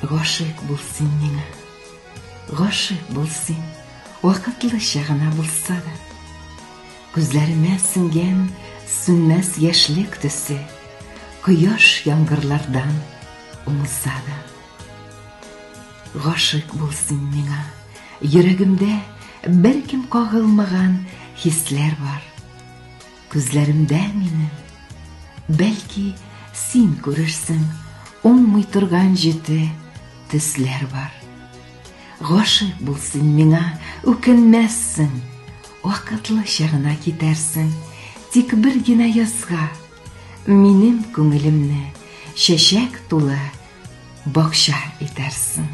Гашык булсын миңа, гашык булсын, вакытлы чагына булса да. Күзләремә сеңгән сүнмәс яшьлек төсе, кояш яңгырлардан умылса да. Гашык булсын миңа, йөрәгемдә беркем кагылмаган хисләр бар. Күзләремдә минем, бәлки син күрерсең, уңмый торган җете төсләр бар. Гашык булсын миңа, үкенмәссең, вакытлы чагына китәрсең, тик бер генә язга минем күңелемне чәчәк тулы бакча итәрсең.